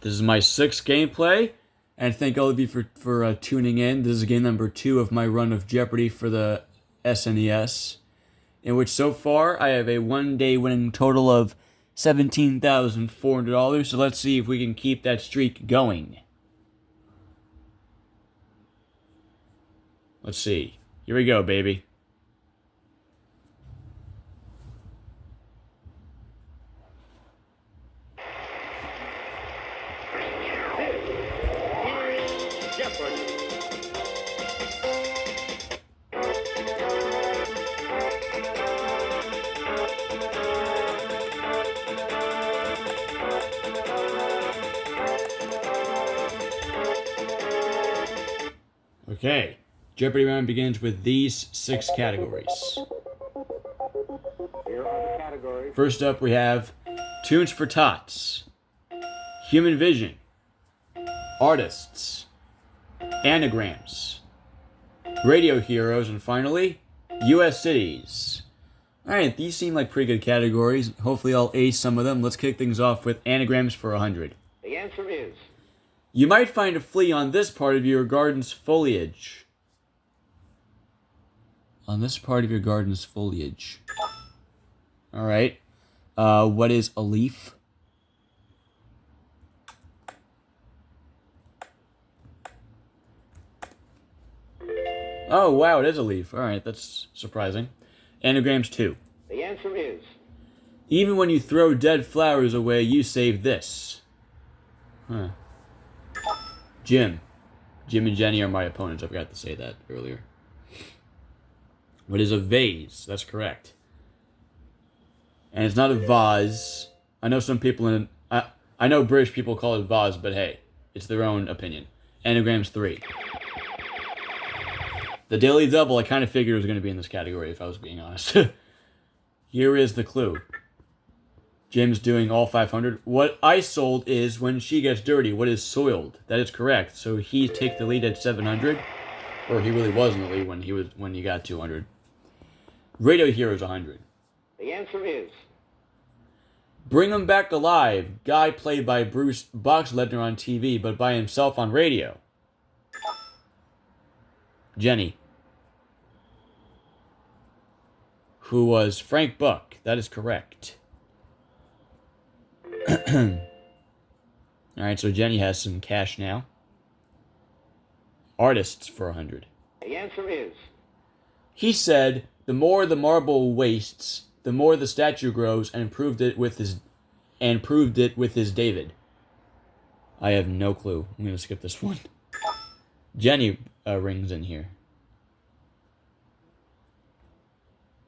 This is my sixth gameplay, and thank all of you for tuning in. This is game number 2 of my run of Jeopardy for the SNES, in which so far I have a one-day winning total of $17,400, so let's see if we can keep that streak going. Let's see. Here we go, baby. Jeopardy! Okay. Jeopardy round begins with these 6 categories. Here are the categories. First up, we have Tunes for Tots, Human Vision, Artists, Anagrams, Radio Heroes, and finally, U.S. Cities. Alright, these seem like pretty good categories. Hopefully I'll ace some of them. Let's kick things off with Anagrams for 100. The answer is... You might find a flea on this part of your garden's foliage. On this part of your garden's foliage. Alright. What is a leaf? Oh, wow, it is a leaf. Alright, that's surprising. Anagrams 2. The answer is... Even when you throw dead flowers away, you save this. Huh. Jim. Jim and Jenny are my opponents. I forgot to say that earlier. What is a vase? That's correct. And it's not a vase. I know some people in... I know British people call it vase, but hey, it's their own opinion. Anagrams 3. The Daily Double, I kind of figured it was going to be in this category, if I was being honest. Here is the clue. Jim's doing all 500. What I sold is when she gets dirty. What is soiled? That is correct. So he takes the lead at 700. Or he really was in the lead when he got 200. Radio Heroes 100. The answer is... Bring 'em Back Alive. Guy played by Bruce Boxleitner on TV, but by himself on radio. Jenny. Who was Frank Buck. That is correct. Alright, so Jenny has some cash now. Artists for 100. The answer is... He said, the more the marble wastes, the more the statue grows, and proved it with his David. I have no clue. I'm going to skip this one. Jenny rings in here.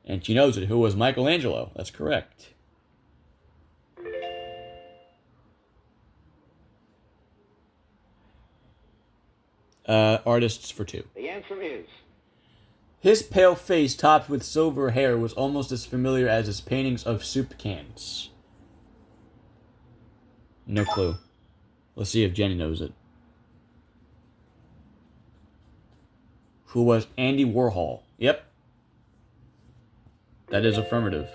And she knows it. Who was Michelangelo? That's correct. Artists for 2. The answer is... His pale face topped with silver hair was almost as familiar as his paintings of soup cans. No clue. Let's see if Jenny knows it. Who was Andy Warhol? Yep. That is affirmative.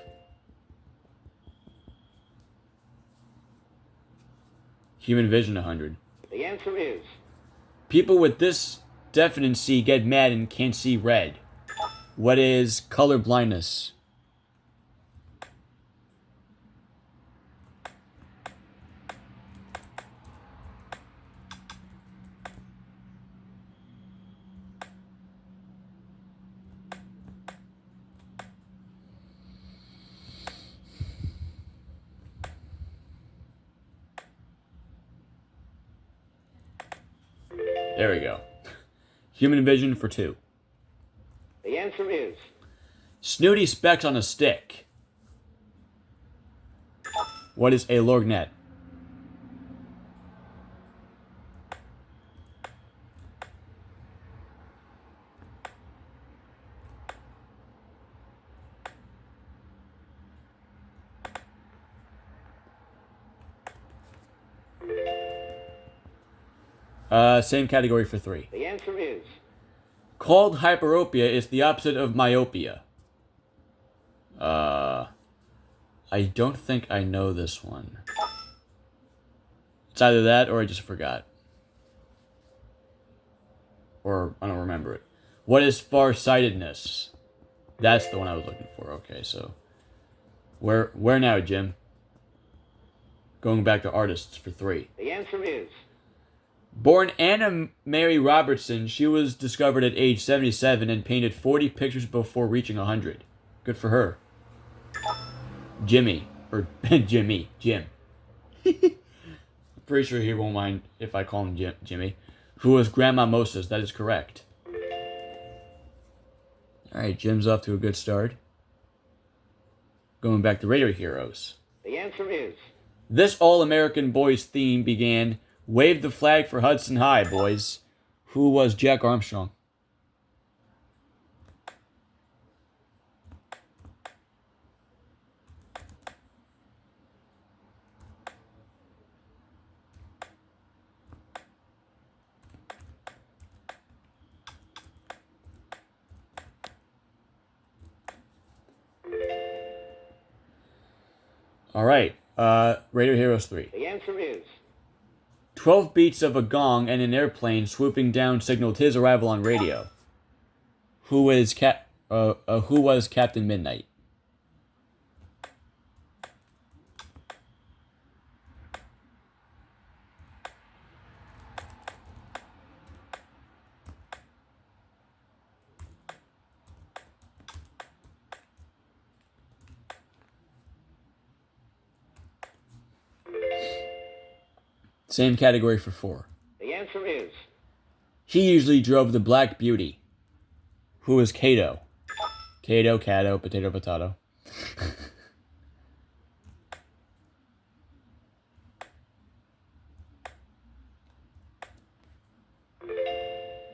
Human Vision 100. The answer is... People with this deficiency get mad and can't see red. What is color blindness? There we go. Human Vision for 2. The answer is... Snooty specks on a stick. What is a lorgnette? Same category for 3. The answer is... Called hyperopia is the opposite of myopia. I don't think I know this one. It's either that or I just forgot. Or I don't remember it. What is farsightedness? That's the one I was looking for. Okay, so where now, Jim? Going back to artists for 3. The answer is Born Anna Mary Robertson, she was discovered at age 77 and painted 40 pictures before reaching 100. Good for her. Jim. I'm pretty sure he won't mind if I call him Jimmy. Who was Grandma Moses? That is correct. Alright, Jim's off to a good start. Going back to Radio Heroes. the answer is This All-American Boys theme began, "Wave the flag for Hudson High, boys." Who was Jack Armstrong? Alright, Radio Heroes 3. the answer is 12 beats of a gong and an airplane swooping down signaled his arrival on radio. Who was Captain Midnight? Same category for 4. the answer is He usually drove the Black Beauty. Who was Kato? Kato, Kato, potato, potato.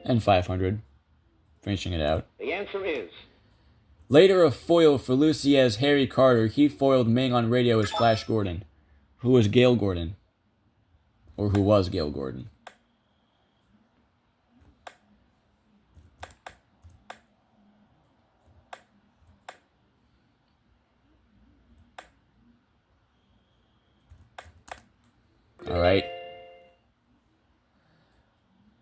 And 500. Finishing it out. the answer is Later a foil for Lucy as Harry Carter, he foiled Ming on radio as Flash Gordon. Who was Gail Gordon? Or who was Gail Gordon? Alright.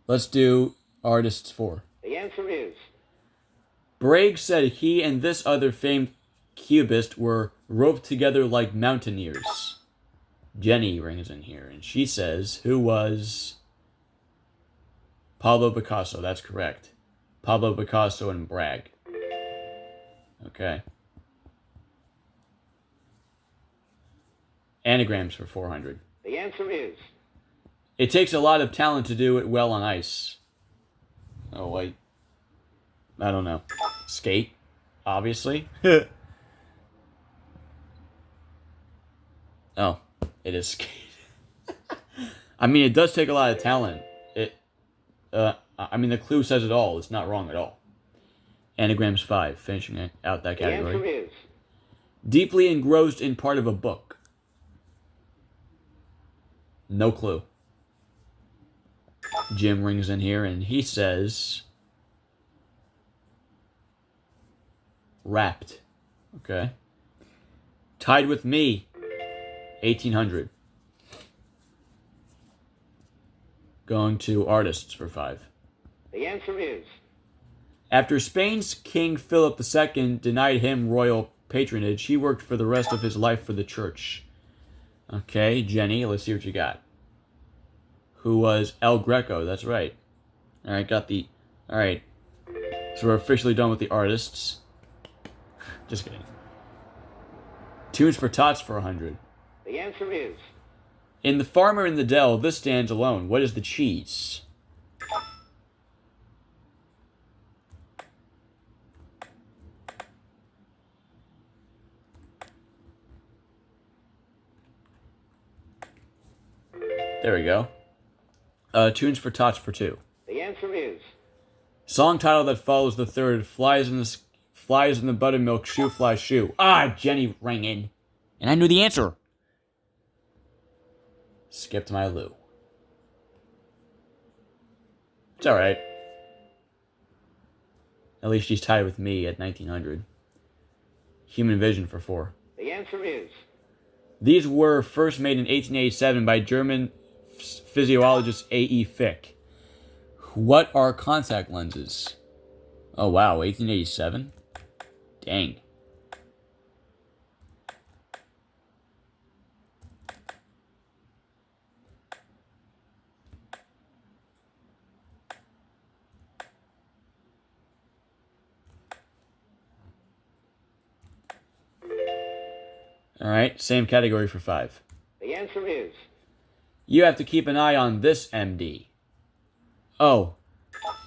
Let's do Artists 4. the answer is Bragg said he and this other famed cubist were roped together like mountaineers. Jenny rings in here, and she says, who was Pablo Picasso? That's correct. Pablo Picasso and Bragg. Okay. Anagrams for 400. the answer is It takes a lot of talent to do it well on ice. Oh, wait. I don't know. Skate, obviously. Oh, it is skate. I mean, it does take a lot of talent. I mean, the clue says it all. It's not wrong at all. Anagrams 5, finishing out that the answer category. is Deeply engrossed in part of a book. No clue. Jim rings in here and he says wrapped. Okay. Tied with me. 1800. Going to artists for 5. the answer is After Spain's King Philip II denied him royal patronage, he worked for the rest of his life for the church. Okay, Jenny, let's see what you got. Who was El Greco? That's right. Alright, got the... Alright. So we're officially done with the artists. Just kidding. Tunes for Tots for 100. the answer is In The Farmer in the Dell, this stands alone. What is the cheese? There we go. Tunes for Tots for 2. the answer is Song title that follows the third, flies in the buttermilk, shoe fly shoe. Ah, Jenny rang in. And I knew the answer. Skipped my Lou. It's alright. At least she's tied with me at 1900. Human Vision for 4. the answer is These were first made in 1887 by German physiologist A.E. Fick. What are contact lenses? Oh, wow, 1887? Dang. All right, same category for 5. The answer is. You have to keep an eye on this, MD. Oh,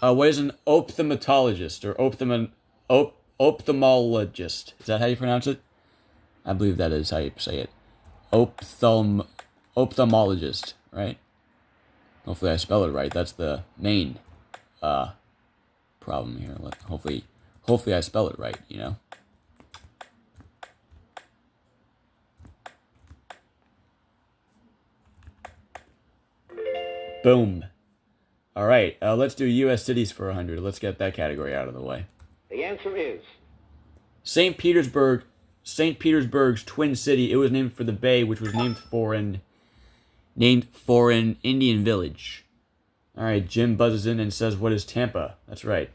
what is an ophthalmologist or ophthalmologist? Is that how you pronounce it? I believe that is how you say it. Ophthalmologist, right? Hopefully I spell it right. That's the main problem here. Hopefully I spell it right, you know? Boom. All right, let's do U.S. cities for 100. Let's get that category out of the way. The answer is. St. Petersburg's twin city. It was named for the bay, which was named for an Indian village. All right, Jim buzzes in and says, "What is Tampa?" That's right.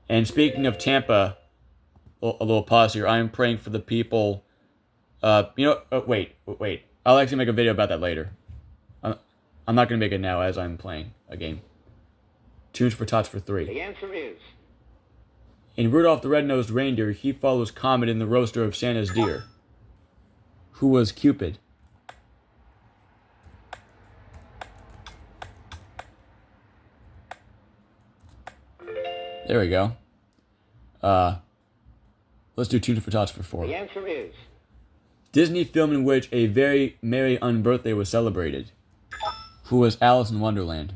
And speaking of Tampa, a little pause here. I am praying for the people. Wait. I'll actually make a video about that later. I'm not going to make it now as I'm playing a game. Tunes for Tots for 3. The answer is. In Rudolph the Red-Nosed Reindeer, he follows Comet in the roaster of Santa's deer. Who was Cupid? There we go. Let's do Tunes for Tots for 4. The answer is. Disney film in which a very merry unbirthday was celebrated. Who was Alice in Wonderland?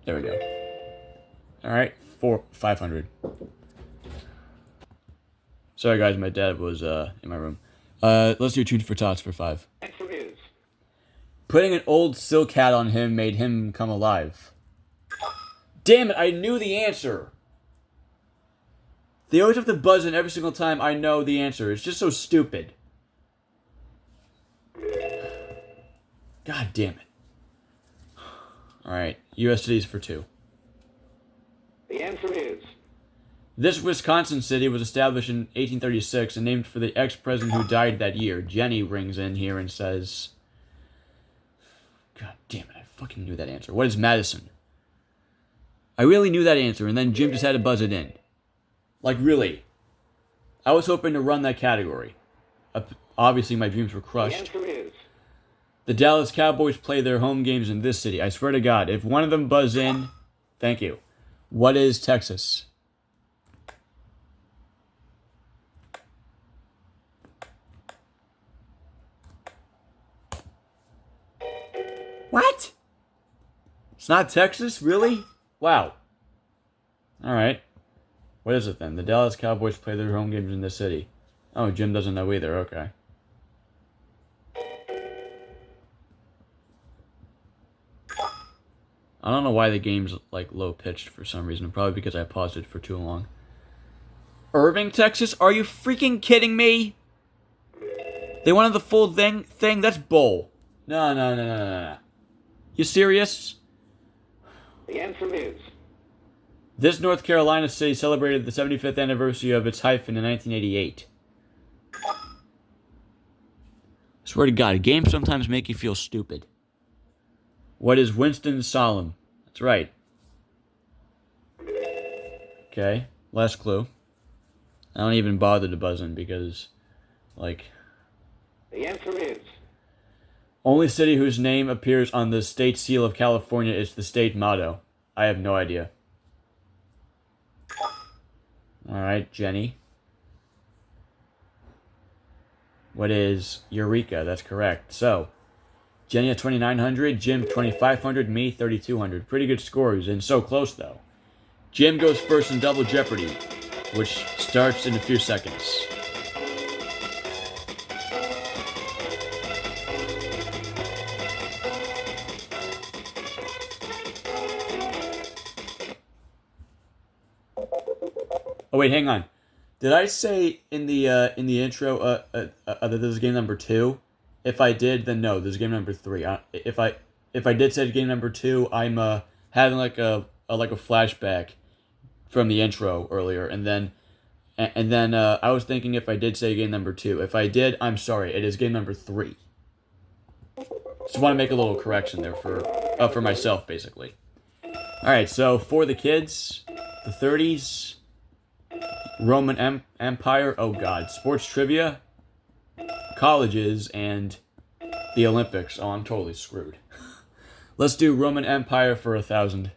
There we go. All right, 500. Sorry, guys, my dad was in my room. Let's do Tunes for Tots for 5. Answer is. Putting an old silk hat on him made him come alive. Damn it! I knew the answer. They always have to buzz in every single time I know the answer. It's just so stupid. God damn it. Alright, U.S. cities for 2. The answer is. This Wisconsin city was established in 1836 and named for the ex-president who died that year. Jenny rings in here and says... God damn it, I fucking knew that answer. What is Madison? I really knew that answer, and then Jim just had to buzz it in. Like, really. I was hoping to run that category. Obviously, my dreams were The crushed. answer is. The Dallas Cowboys play their home games in this city. I swear to God, if one of them buzz in, thank you. What is Texas? What? It's not Texas? Really? Wow. Alright. What is it then? The Dallas Cowboys play their home games in this city. Oh, Jim doesn't know either. Okay. I don't know why the game's like low pitched for some reason. Probably because I paused it for too long. Irving, Texas? Are you freaking kidding me? They wanted the full thing? That's bull. No. You serious? The answer is. This North Carolina city celebrated the 75th anniversary of its hyphen in 1988. I swear to God, games sometimes make you feel stupid. What is Winston-Salem? That's right. Okay, last clue. I don't even bother to buzz in because, like... The answer is. Only city whose name appears on the state seal of California is the state motto. I have no idea. Alright, Jenny. What is Eureka? That's correct. So, Jenny at 2,900, Jim 2,500, me 3,200. Pretty good scores, and so close though. Jim goes first in Double Jeopardy, which starts in a few seconds. Oh wait, hang on. Did I say in the intro that this is game number 2? If I did, then no, this is game number 3. If I did say game number 2, I'm having like a flashback from the intro earlier, and then I was thinking if I did say game number 2. If I did, I'm sorry. It is game number 3. Just want to make a little correction there for myself, basically. All right, so for the kids, the 30s, Roman Empire. Oh God, sports trivia, colleges, and the Olympics. Oh, I'm totally screwed. Let's do Roman Empire for 1,000.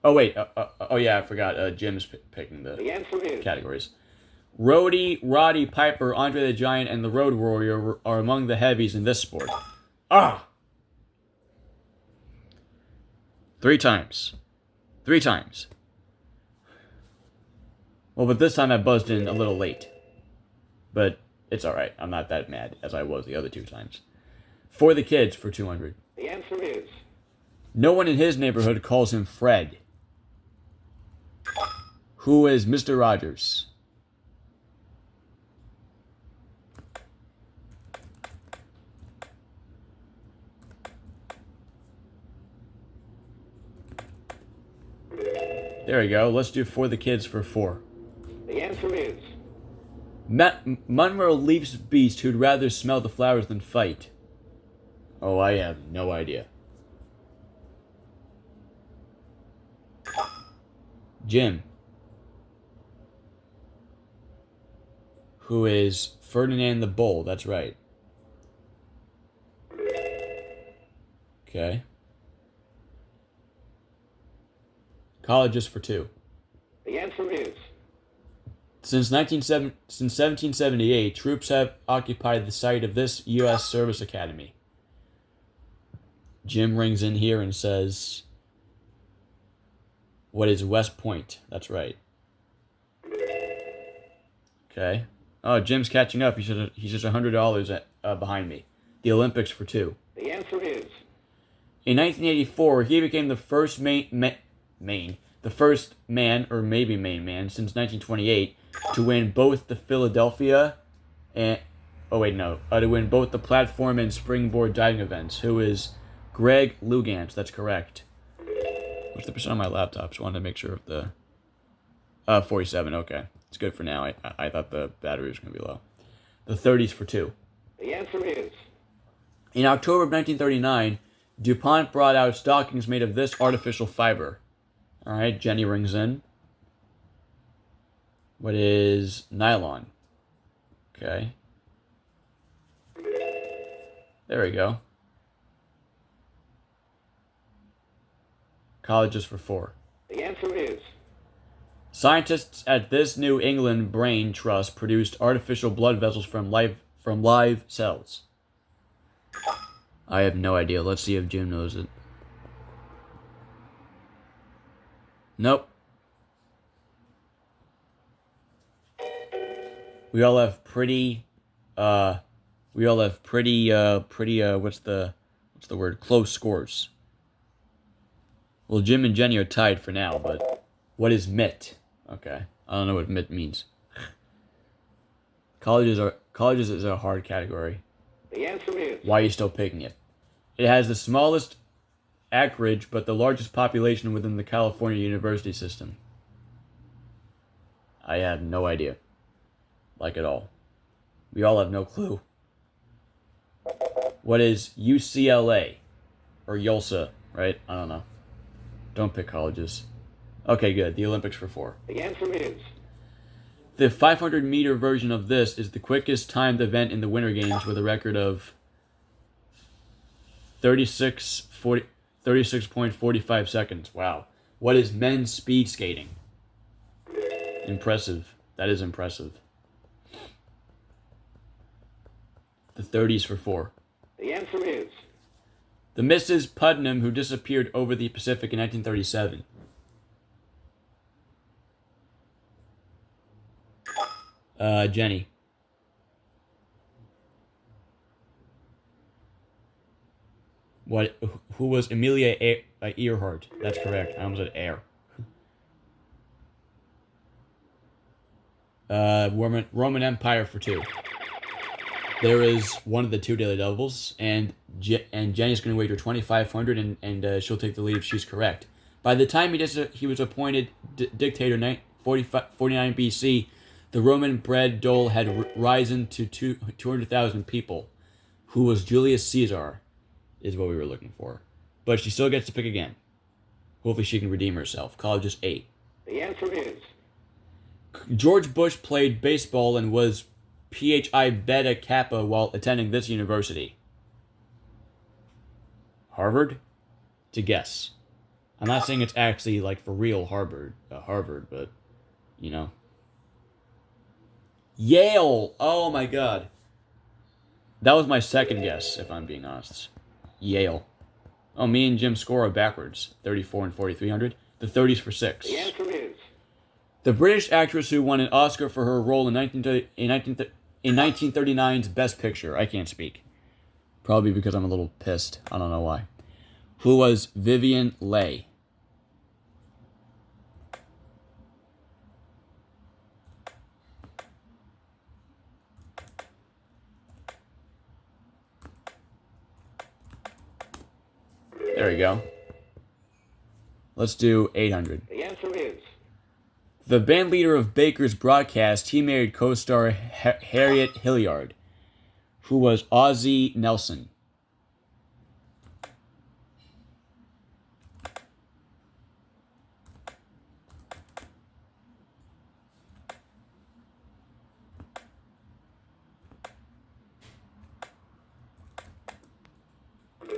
Oh wait. Oh yeah, I forgot. Jim's picking the categories. Rhodey, Roddy Piper, Andre the Giant, and the Road Warrior are among the heavies in this sport. Ah! 3 times. 3 times. Well, but this time I buzzed in a little late. But it's alright. I'm not that mad as I was the other 2 times. For the kids for 200. The answer is... No one in his neighborhood calls him Fred. Who is Mr. Rogers? There we go. Let's do for the kids for 4. The answer is... Monroe leaves beast who'd rather smell the flowers than fight. Oh, I have no idea. Jim. Who is Ferdinand the Bull, that's right. Okay. Colleges for 2. The answer is... Since 1778, troops have occupied the site of this U.S. Service Academy. Jim rings in here and says, what is West Point? That's right. Okay. Oh, Jim's catching up. He's just $100 behind me. The Olympics for 2. The answer is... In 1984, he became the first the first man, or maybe main man, since 1928 to win both the Philadelphia and... Oh, wait, no. To win both the platform and springboard diving events. Who is Greg Lugans. That's correct. What's the percent on my laptop? Just wanted to make sure of the... 47, okay. It's good for now. I thought the battery was going to be low. The 30s for 2. The answer is... In October of 1939, DuPont brought out stockings made of this artificial fiber. All right, Jenny rings in. What is nylon? Okay. There we go. Colleges for 4. The answer is... Scientists at this New England Brain Trust produced artificial blood vessels from live cells. I have no idea. Let's see if Jim knows it. Nope. We all have pretty what's the word? Close scores. Well, Jim and Jenny are tied for now, but what is MIT? Okay. I don't know what MIT means. Colleges is a hard category. The answer is... Why are you still picking it? It has the smallest acreage, but the largest population within the California university system. I have no idea. Like at all. We all have no clue. What is UCLA? Or YOLSA, right? I don't know. Don't pick colleges. Okay, good. The Olympics for 4. The answer is... The 500-meter version of this is the quickest timed event in the Winter Games with a record of 36.45 seconds. Wow. What is men's speed skating? Impressive. That is impressive. The 30s for 4. The answer is The Mrs. Putnam who disappeared over the Pacific in 1937. Jenny. What? Who was Amelia Earhart? That's correct. I almost said Air. Roman Empire for 2. There is one of the 2 daily doubles, and Jenny's going to wager 2,500, and she'll take the lead if she's correct. By the time he was appointed dictator 49 BC, the Roman bread dole had risen to 200,000 people. Who was Julius Caesar, is what we were looking for. But she still gets to pick again. Hopefully she can redeem herself. College is 8. the answer is George Bush played baseball and was Phi Beta Kappa while attending this university. Harvard? To guess. I'm not saying it's actually like for real Harvard, but you know. Yale. Oh my god. That was my second guess, if I'm being honest. Yale. Oh, me and Jim score backwards. 34 and 4,300. The 30s for 6. the answer is The British actress who won an Oscar for her role in 1939's Best Picture. I can't speak. Probably because I'm a little pissed. I don't know why. Who was Vivian Leigh? There we go. Let's do 800. the answer is The band leader of Baker's broadcast, he married co-star Harriet Hilliard, who was Ozzie Nelson.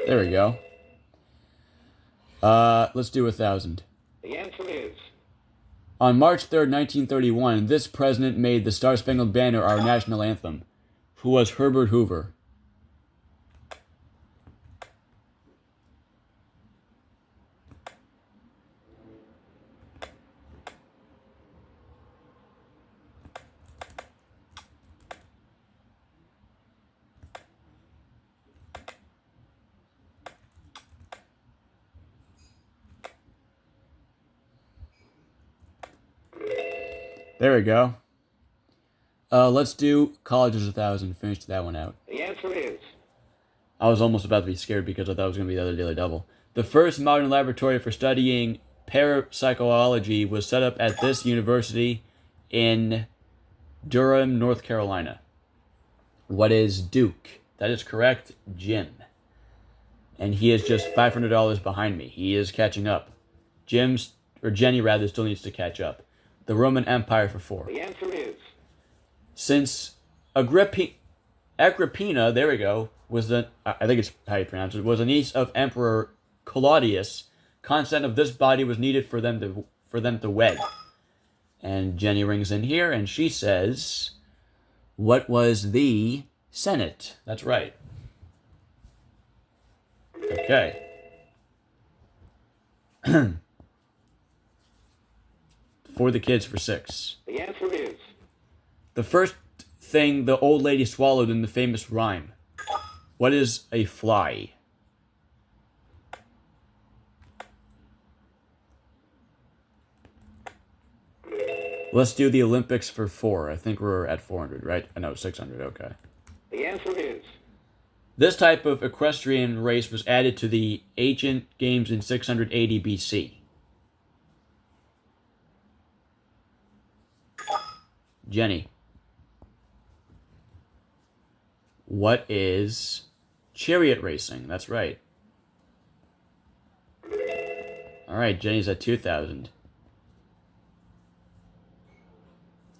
There we go. Let's do 1,000. the answer is On March 3rd, 1931, this president made the Star-Spangled Banner our national anthem. Who was Herbert Hoover? There we go. Let's do College is 1,000. Finish that one out. the answer is I was almost about to be scared because I thought it was going to be the other daily double. The first modern laboratory for studying parapsychology was set up at this university in Durham, North Carolina. What is Duke? That is correct, Jim. And he is just $500 behind me. He is catching up. Jenny rather still needs to catch up. The Roman Empire for 4. the answer is Since Agrippina, there we go, was I think it's how you pronounce it, was a niece of Emperor Claudius, consent of this body was needed for them to wed. And Jenny rings in here and she says, what was the Senate? That's right. Okay. For the kids for 6. the answer is The first thing the old lady swallowed in the famous rhyme. What is a fly? Let's do the Olympics for 4. I think we're at 400, right? I know, 600, okay. the answer is This type of equestrian race was added to the ancient games in 680 BC. Jenny. What is chariot racing? That's right. All right, Jenny's at 2,000.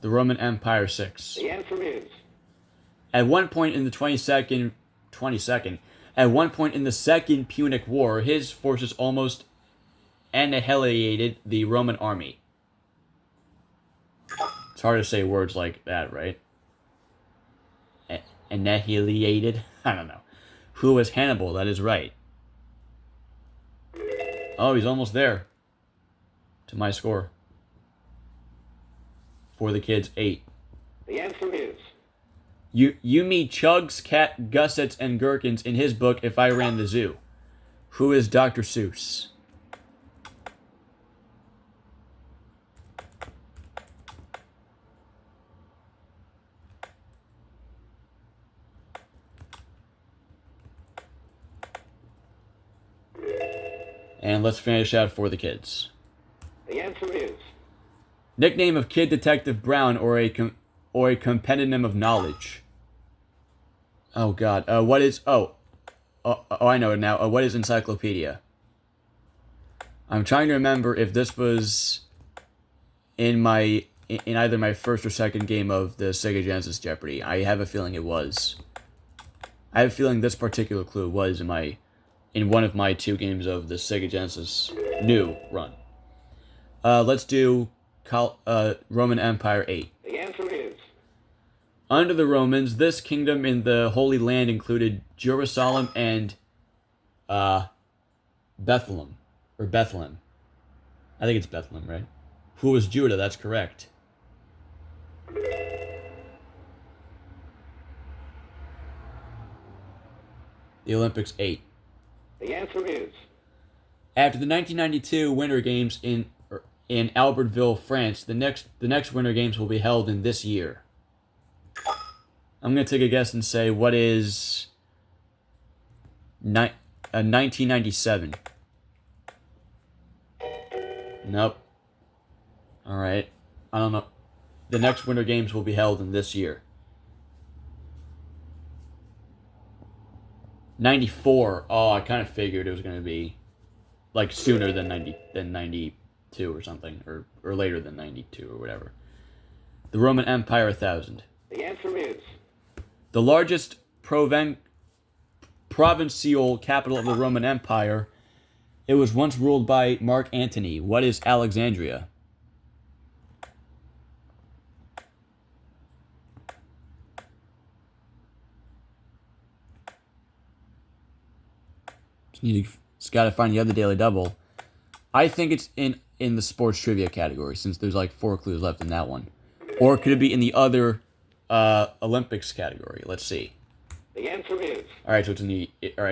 The Roman Empire 6. the answer is At one point in the at one point in the Second Punic War, his forces almost annihilated the Roman army. It's hard to say words like that, right? Annihilated? I don't know. Who was Hannibal? That is right. Oh, he's almost there. To my score. For the kids, 8. The answer is You meet Chugs, Cat, Gussets, and Gherkins in his book If I Ran the Zoo. Who is Dr. Seuss? And let's finish out for the kids. the answer is Nickname of Kid Detective Brown or a compendium of knowledge. Oh God. What is? I know it now. What is encyclopedia? I'm trying to remember if this was in either my first or second game of the Sega Genesis Jeopardy. I have a feeling it was. I have a feeling this particular clue was in one of my 2 games of the Sega Genesis new run. Let's do Roman Empire 8. the answer is Under the Romans, this kingdom in the Holy Land included Jerusalem and Bethlehem. Or Bethlehem. I think it's Bethlehem, right? Who was Judah? That's correct. The Olympics 8. the answer is After the 1992 Winter Games in Albertville, France, the next Winter Games will be held in this year. I'm going to take a guess and say, what is 1997? Nope. Alright. I don't know. The next Winter Games will be held in this year. 94. Oh, I kind of figured it was going to be like sooner than 92 or something, or later than 92 or whatever. The Roman Empire 1000. the answer is The largest provincial capital of the Roman Empire. It was once ruled by Mark Antony. What is Alexandria? Just gotta find the other Daily Double. I think it's in the sports trivia category, since there's like 4 clues left in that one. Or could it be in the other Olympics category? Let's see. the answer is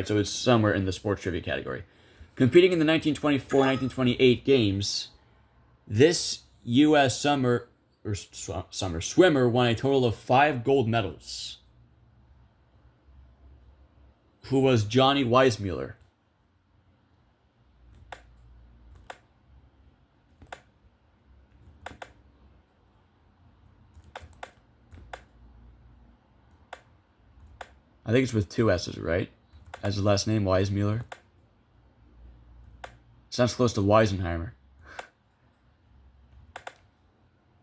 So it's somewhere in the sports trivia category. Competing in the 1924-1928 games, this U.S. swimmer won a total of 5 gold medals. Who was Johnny Weissmuller? I think it's with 2 S's, right? As his last name, Weissmuller. Sounds close to Weisenheimer.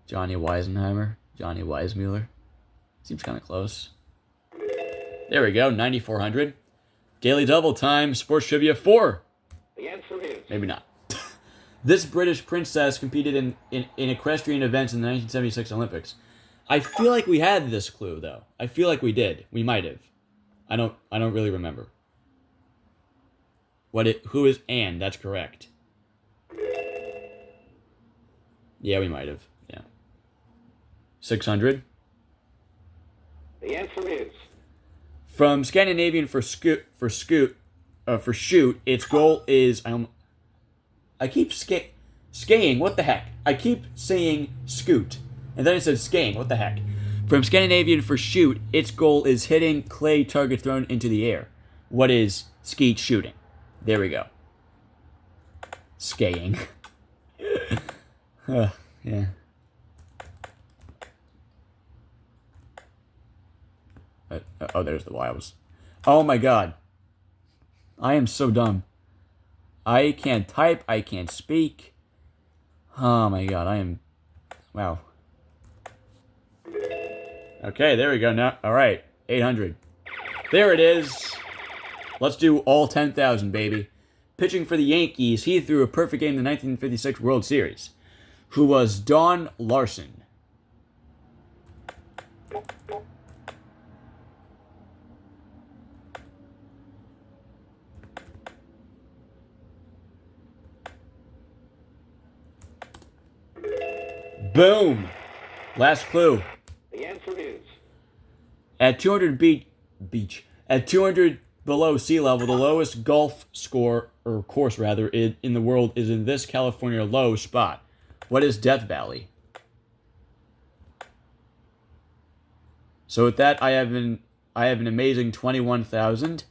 Johnny Weisenheimer. Johnny Weissmuller. Seems kind of close. There we go, 9,400. Daily Double time, Sports Trivia 4. the answer is Maybe not. This British princess competed in equestrian events in the 1976 Olympics. I feel like we had this clue, though. I feel like we did. We might have. I don't really remember. Who is Anne? That's correct. Yeah, we might have. Yeah. 600. the answer is From Scandinavian for shoot, its goal is I keep skaying. What the heck? I keep saying scoot, and then it says skaying. What the heck? From Scandinavian for shoot, its goal is hitting clay target thrown into the air. What is skeet shooting? There we go. Skaying. Yeah. There's the wiles. Oh my god. I am so dumb. I can't type. I can't speak. Oh my god. I am... Wow. Okay, there we go. Now, all right. 800. There it is. Let's do all 10,000, baby. Pitching for the Yankees, he threw a perfect game in the 1956 World Series. Who was Don Larson? Boom! Last clue. The answer is At 200 at 200 below sea level, the lowest golf score, or course rather, in the world is in this California low spot. What is Death Valley? So with that, I have an amazing 21,000.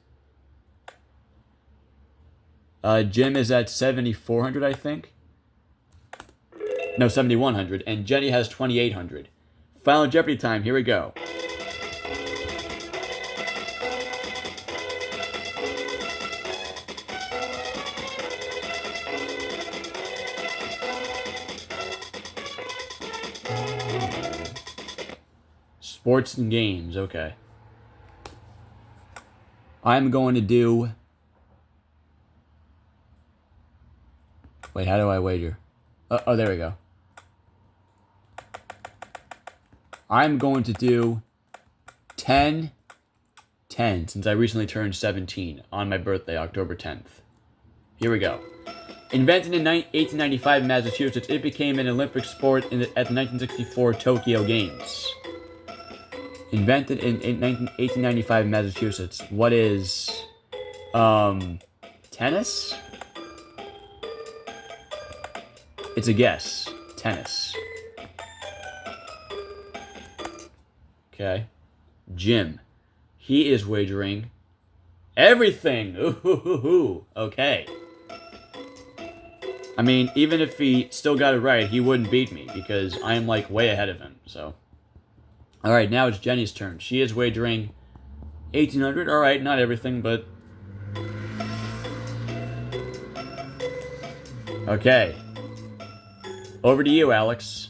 Jim is at 7,400, I think. No, 7,100, and Jenny has 2,800. Final Jeopardy time. Here we go. Sports and games, okay. I'm going to do... Wait, how do I wager? Oh, there we go. I'm going to do 10, since I recently turned 17 on my birthday, October 10th. Here we go. Invented in 1895 in Massachusetts, it became an Olympic sport at the 1964 Tokyo Games. Invented in 1895 in Massachusetts. What is... tennis? It's a guess. Tennis. Okay. Jim. He is wagering everything. Ooh. Okay. I mean, even if he still got it right, he wouldn't beat me because I'm like way ahead of him. So, all right, now it's Jenny's turn. She is wagering 1,800. All right, not everything, but okay. Over to you, Alex.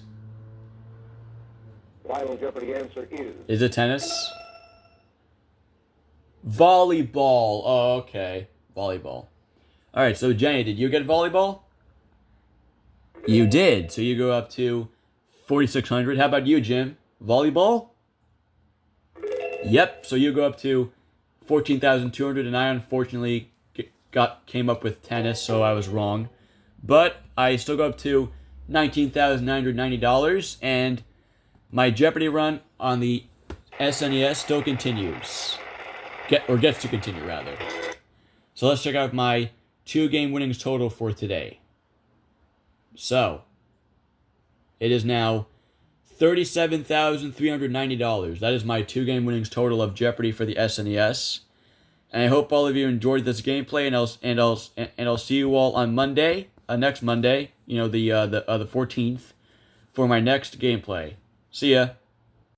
Final Jeopardy answer is Is it tennis? Volleyball. Oh, okay. Volleyball. All right, so Jenny, did you get volleyball? You did. So you go up to 4,600. How about you, Jim? Volleyball? Yep. So you go up to 14,200, and I unfortunately came up with tennis, so I was wrong. But I still go up to $19,990, and my Jeopardy run on the SNES still continues. Gets to continue, rather. So let's check out my 2-game winnings total for today. So, it is now $37,390. That is my 2-game winnings total of Jeopardy for the SNES. And I hope all of you enjoyed this gameplay, and I'll see you all on Monday, next Monday, the 14th, for my next gameplay. See ya.